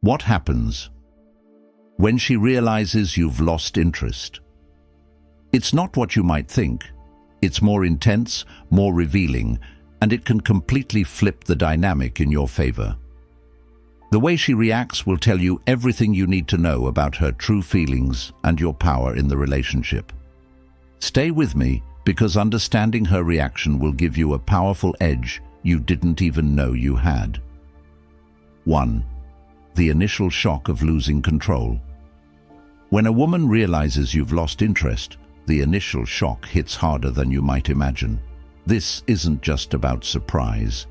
What happens when she realizes you've lost interest? It's not what you might think. It's more intense, more revealing, and it can completely flip the dynamic in your favor. The way she reacts will tell you everything you need to know about her true feelings and your power in the relationship. Stay with me, because understanding her reaction will give you a powerful edge you didn't even know you had. 1. The initial shock of losing control. When a woman realizes you've lost interest, the initial shock hits harder than you might imagine. This isn't just about surprise.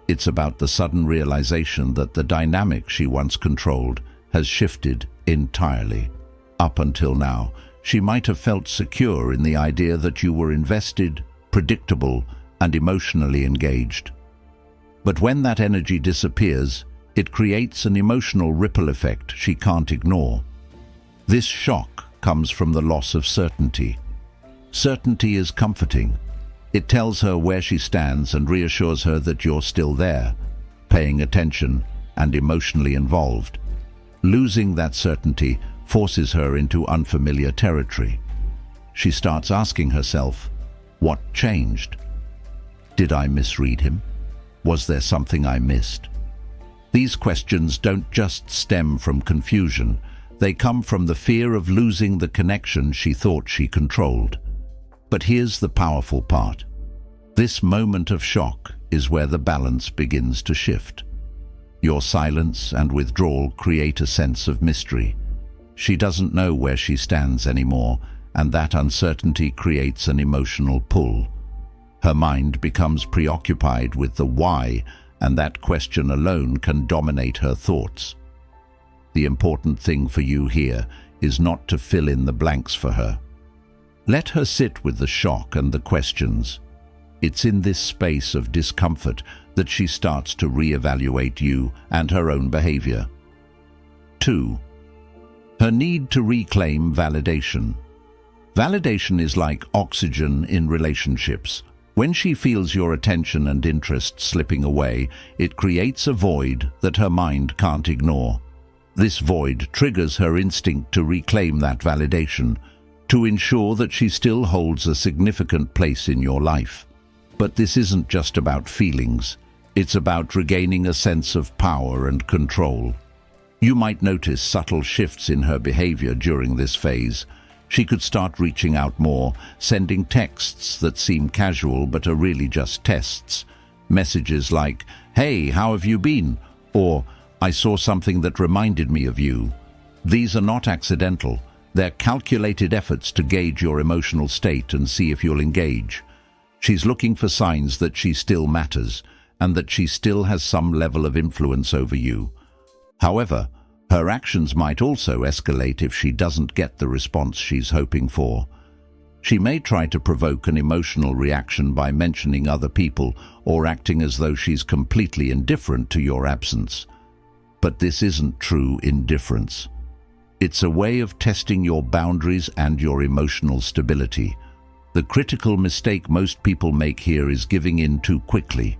It's about the sudden realization that the dynamic she once controlled has shifted entirely. Up until now, she might have felt secure in the idea that you were invested, predictable, and emotionally engaged. But when that energy disappears, it creates an emotional ripple effect she can't ignore. This shock comes from the loss of certainty. Certainty is comforting. It tells her where she stands and reassures her that you're still there, paying attention and emotionally involved. Losing that certainty forces her into unfamiliar territory. She starts asking herself, what changed? Did I misread him? Was there something I missed? These questions don't just stem from confusion. They come from the fear of losing the connection she thought she controlled. But here's the powerful part. This moment of shock is where the balance begins to shift. Your silence and withdrawal create a sense of mystery. She doesn't know where she stands anymore, and that uncertainty creates an emotional pull. Her mind becomes preoccupied with the why, and that question alone can dominate her thoughts. The important thing for you here is not to fill in the blanks for her. Let her sit with the shock and the questions. It's in this space of discomfort that she starts to reevaluate you and her own behavior. 2. Her need to reclaim validation. Validation is like oxygen in relationships. When she feels your attention and interest slipping away, it creates a void that her mind can't ignore. This void triggers her instinct to reclaim that validation, to ensure that she still holds a significant place in your life. But this isn't just about feelings. It's about regaining a sense of power and control. You might notice subtle shifts in her behavior during this phase. She could start reaching out more, sending texts that seem casual but are really just tests. Messages like, "Hey, how have you been?" or "I saw something that reminded me of you." These are not accidental. They're calculated efforts to gauge your emotional state and see if you'll engage. She's looking for signs that she still matters and that she still has some level of influence over you. However, her actions might also escalate if she doesn't get the response she's hoping for. She may try to provoke an emotional reaction by mentioning other people or acting as though she's completely indifferent to your absence. But this isn't true indifference. It's a way of testing your boundaries and your emotional stability. The critical mistake most people make here is giving in too quickly.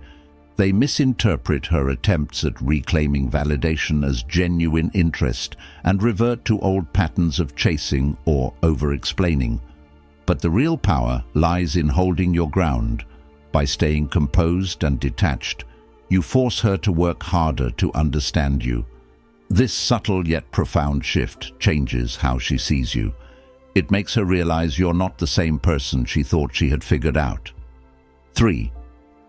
They misinterpret her attempts at reclaiming validation as genuine interest and revert to old patterns of chasing or over-explaining. But the real power lies in holding your ground. By staying composed and detached, you force her to work harder to understand you. This subtle yet profound shift changes how she sees you. It makes her realize you're not the same person she thought she had figured out. 3.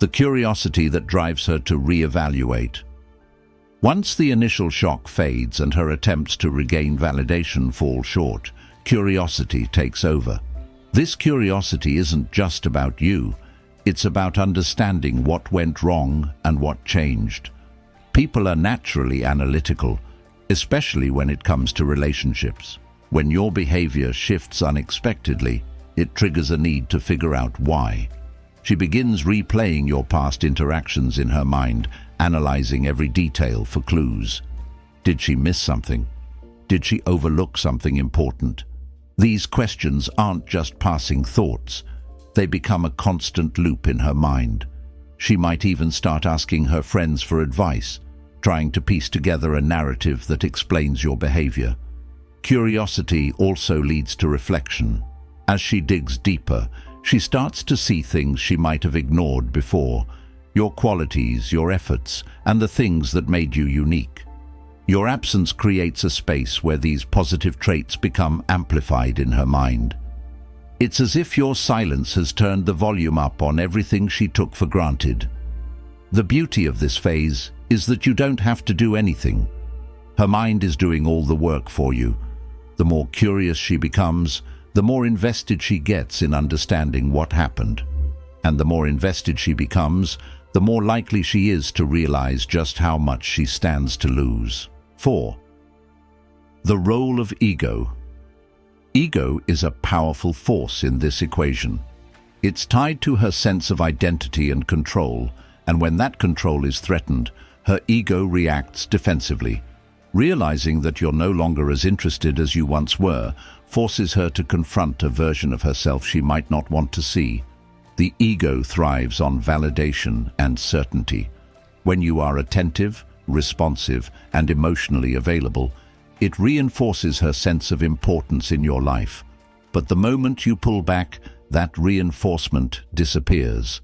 The curiosity that drives her to reevaluate. Once the initial shock fades and her attempts to regain validation fall short, curiosity takes over. This curiosity isn't just about you. It's about understanding what went wrong and what changed. People are naturally analytical, especially when it comes to relationships. When your behavior shifts unexpectedly, it triggers a need to figure out why. She begins replaying your past interactions in her mind, analyzing every detail for clues. Did she miss something? Did she overlook something important? These questions aren't just passing thoughts. They become a constant loop in her mind. She might even start asking her friends for advice, trying to piece together a narrative that explains your behavior. Curiosity also leads to reflection. As she digs deeper, she starts to see things she might have ignored before, your qualities, your efforts, and the things that made you unique. Your absence creates a space where these positive traits become amplified in her mind. It's as if your silence has turned the volume up on everything she took for granted. The beauty of this phase is that you don't have to do anything. Her mind is doing all the work for you. The more curious she becomes, the more invested she gets in understanding what happened. And the more invested she becomes, the more likely she is to realize just how much she stands to lose. 4. The role of ego. Ego is a powerful force in this equation. It's tied to her sense of identity and control, and when that control is threatened, her ego reacts defensively. Realizing that you're no longer as interested as you once were forces her to confront a version of herself she might not want to see. The ego thrives on validation and certainty. When you are attentive, responsive, and emotionally available, it reinforces her sense of importance in your life. But the moment you pull back, that reinforcement disappears.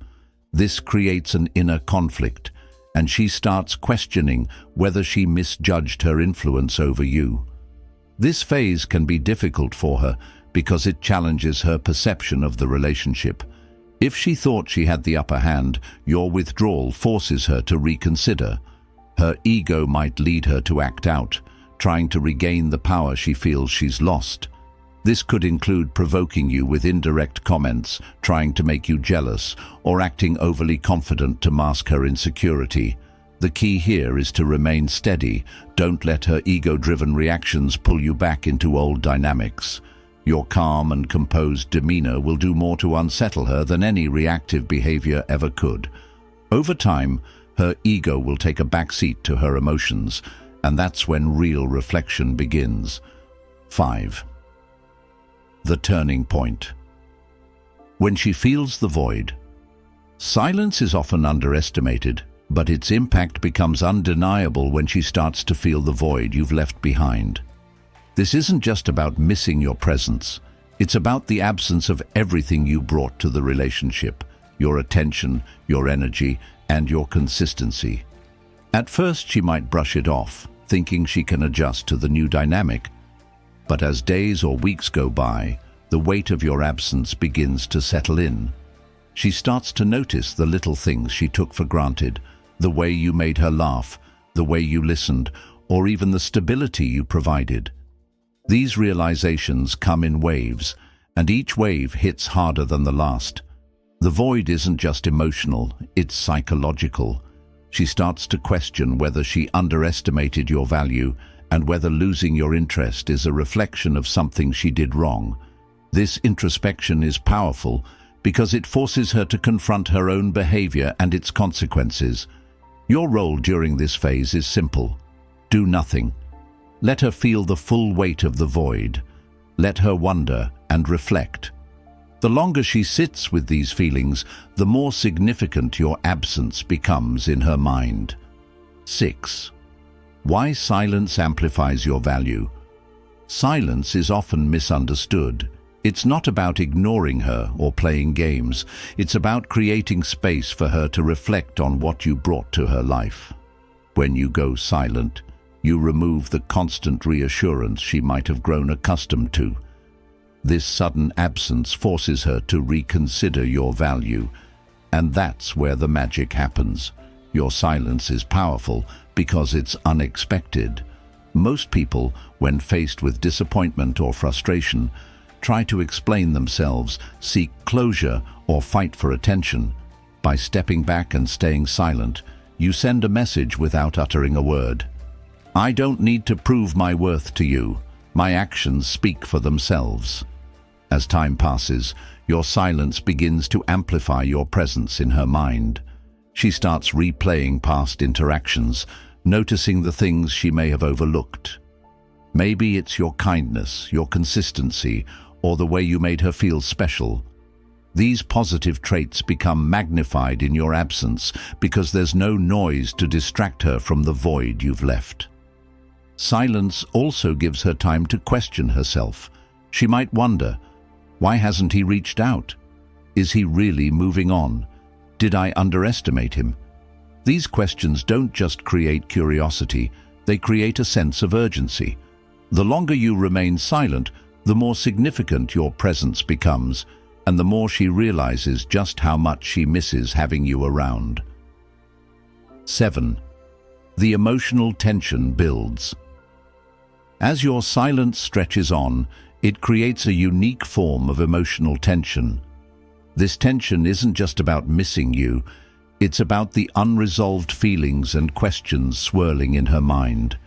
This creates an inner conflict, and she starts questioning whether she misjudged her influence over you. This phase can be difficult for her because it challenges her perception of the relationship. If she thought she had the upper hand, your withdrawal forces her to reconsider. Her ego might lead her to act out, trying to regain the power she feels she's lost. This could include provoking you with indirect comments, trying to make you jealous, or acting overly confident to mask her insecurity. The key here is to remain steady. Don't let her ego-driven reactions pull you back into old dynamics. Your calm and composed demeanor will do more to unsettle her than any reactive behavior ever could. Over time, her ego will take a backseat to her emotions, and that's when real reflection begins. 5. The turning point. When she feels the void. Silence is often underestimated, but its impact becomes undeniable when she starts to feel the void you've left behind. This isn't just about missing your presence. It's about the absence of everything you brought to the relationship, your attention, your energy, and your consistency. At first, she might brush it off, thinking she can adjust to the new dynamic. But as days or weeks go by, the weight of your absence begins to settle in. She starts to notice the little things she took for granted, the way you made her laugh, the way you listened, or even the stability you provided. These realizations come in waves, and each wave hits harder than the last. The void isn't just emotional, it's psychological. She starts to question whether she underestimated your value and whether losing your interest is a reflection of something she did wrong. This introspection is powerful because it forces her to confront her own behavior and its consequences. Your role during this phase is simple. Do nothing. Let her feel the full weight of the void. Let her wonder and reflect. The longer she sits with these feelings, the more significant your absence becomes in her mind. 6. Why silence amplifies your value. Silence is often misunderstood. It's not about ignoring her or playing games. It's about creating space for her to reflect on what you brought to her life. When you go silent, you remove the constant reassurance she might have grown accustomed to. This sudden absence forces her to reconsider your value, and that's where the magic happens. Your silence is powerful because it's unexpected. Most people, when faced with disappointment or frustration, try to explain themselves, seek closure, or fight for attention. By stepping back and staying silent, you send a message without uttering a word. I don't need to prove my worth to you. My actions speak for themselves. As time passes, your silence begins to amplify your presence in her mind. She starts replaying past interactions, noticing the things she may have overlooked. Maybe it's your kindness, your consistency, or the way you made her feel special. These positive traits become magnified in your absence because there's no noise to distract her from the void you've left. Silence also gives her time to question herself. She might wonder, why hasn't he reached out? Is he really moving on? Did I underestimate him? These questions don't just create curiosity, they create a sense of urgency. The longer you remain silent, the more significant your presence becomes, and the more she realizes just how much she misses having you around. 7. The emotional tension builds. As your silence stretches on, it creates a unique form of emotional tension. This tension isn't just about missing you, it's about the unresolved feelings and questions swirling in her mind.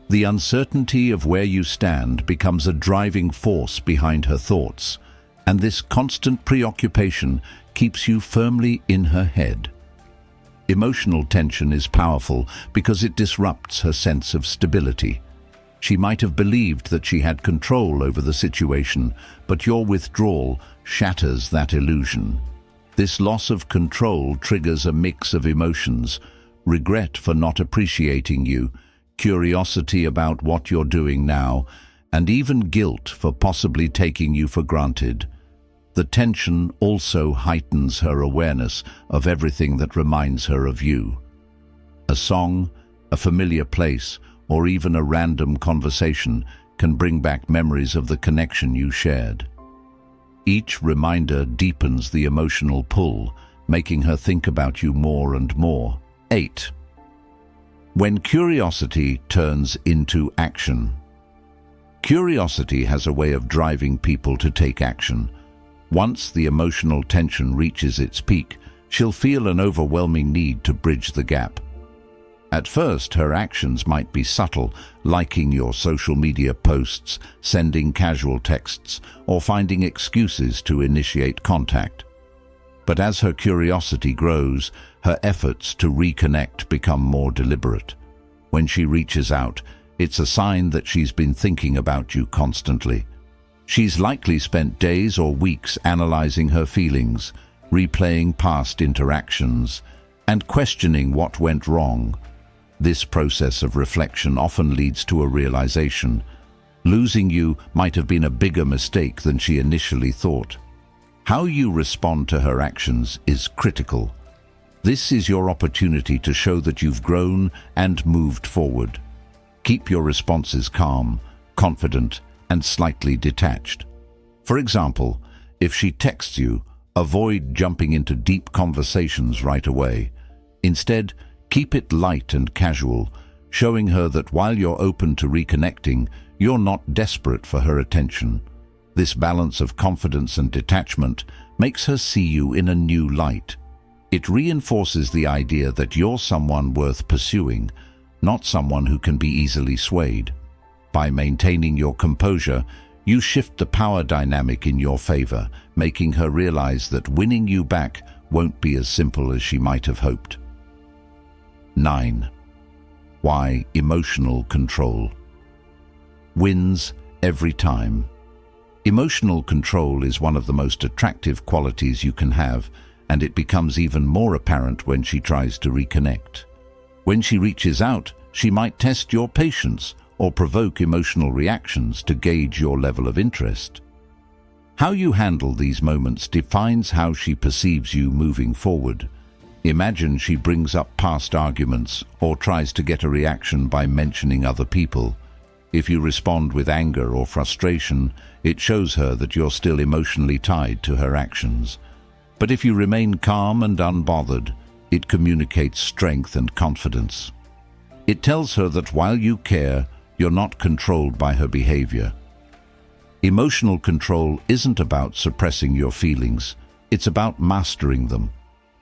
The uncertainty of where you stand becomes a driving force behind her thoughts, and this constant preoccupation keeps you firmly in her head. Emotional tension is powerful because it disrupts her sense of stability. She might have believed that she had control over the situation, but your withdrawal shatters that illusion. This loss of control triggers a mix of emotions: regret for not appreciating you, curiosity about what you're doing now, and even guilt for possibly taking you for granted. The tension also heightens her awareness of everything that reminds her of you. A song, a familiar place, or even a random conversation can bring back memories of the connection you shared. Each reminder deepens the emotional pull, making her think about you more and more. 8. When curiosity turns into action. Curiosity has a way of driving people to take action. Once the emotional tension reaches its peak, she'll feel an overwhelming need to bridge the gap. At first, her actions might be subtle, liking your social media posts, sending casual texts, or finding excuses to initiate contact. But as her curiosity grows, her efforts to reconnect become more deliberate. When she reaches out, it's a sign that she's been thinking about you constantly. She's likely spent days or weeks analyzing her feelings, replaying past interactions, and questioning what went wrong. This process of reflection often leads to a realization: losing you might have been a bigger mistake than she initially thought. How you respond to her actions is critical. This is your opportunity to show that you've grown and moved forward. Keep your responses calm, confident, and slightly detached. For example, if she texts you, avoid jumping into deep conversations right away. Instead, keep it light and casual, showing her that while you're open to reconnecting, you're not desperate for her attention. This balance of confidence and detachment makes her see you in a new light. It reinforces the idea that you're someone worth pursuing, not someone who can be easily swayed. By maintaining your composure, you shift the power dynamic in your favor, making her realize that winning you back won't be as simple as she might have hoped. 9. Why emotional control wins every time. Emotional control is one of the most attractive qualities you can have, and it becomes even more apparent when she tries to reconnect. When she reaches out, she might test your patience or provoke emotional reactions to gauge your level of interest. How you handle these moments defines how she perceives you moving forward. Imagine she brings up past arguments or tries to get a reaction by mentioning other people. If you respond with anger or frustration, it shows her that you're still emotionally tied to her actions. But if you remain calm and unbothered, it communicates strength and confidence. It tells her that while you care, you're not controlled by her behavior. Emotional control isn't about suppressing your feelings, it's about mastering them.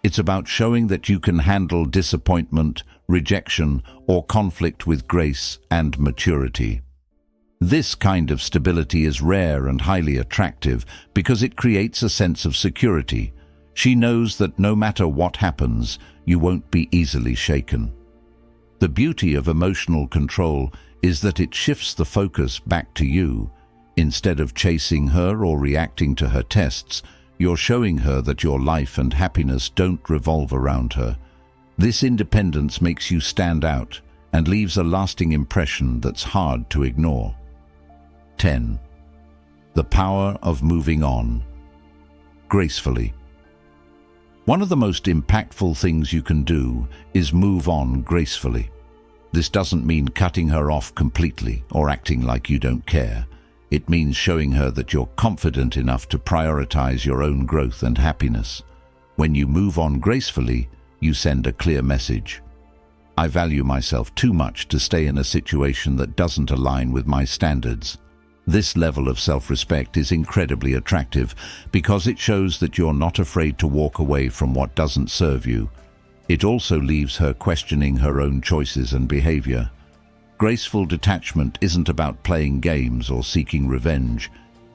It's about showing that you can handle disappointment, rejection, or conflict with grace and maturity. This kind of stability is rare and highly attractive because it creates a sense of security. She knows that no matter what happens, you won't be easily shaken. The beauty of emotional control is that it shifts the focus back to you. Instead of chasing her or reacting to her tests, You're showing her that your life and happiness don't revolve around her. This independence makes you stand out and leaves a lasting impression that's hard to ignore. 10. The power of moving on gracefully. One of the most impactful things you can do is move on gracefully. This doesn't mean cutting her off completely or acting like you don't care. It means showing her that you're confident enough to prioritize your own growth and happiness. When you move on gracefully, you send a clear message. I value myself too much to stay in a situation that doesn't align with my standards. This level of self-respect is incredibly attractive because it shows that you're not afraid to walk away from what doesn't serve you. It also leaves her questioning her own choices and behavior. Graceful detachment isn't about playing games or seeking revenge.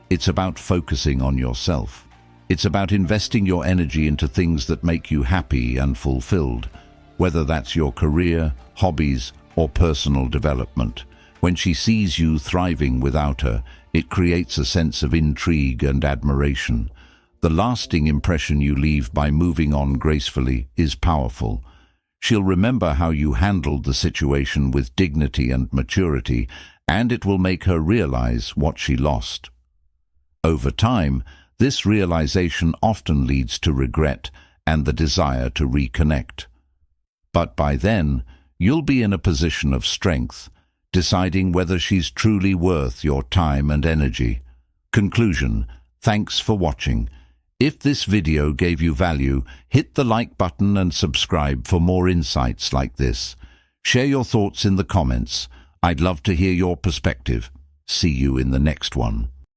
It's about focusing on yourself. It's about investing your energy into things that make you happy and fulfilled, whether that's your career, hobbies, or personal development. When she sees you thriving without her, it creates a sense of intrigue and admiration. The lasting impression you leave by moving on gracefully is powerful. She'll remember how you handled the situation with dignity and maturity, and it will make her realize what she lost. Over time, this realization often leads to regret and the desire to reconnect. But by then, you'll be in a position of strength, deciding whether she's truly worth your time and energy. Conclusion: thanks for watching. If this video gave you value, hit the like button and subscribe for more insights like this. Share your thoughts in the comments. I'd love to hear your perspective. See you in the next one.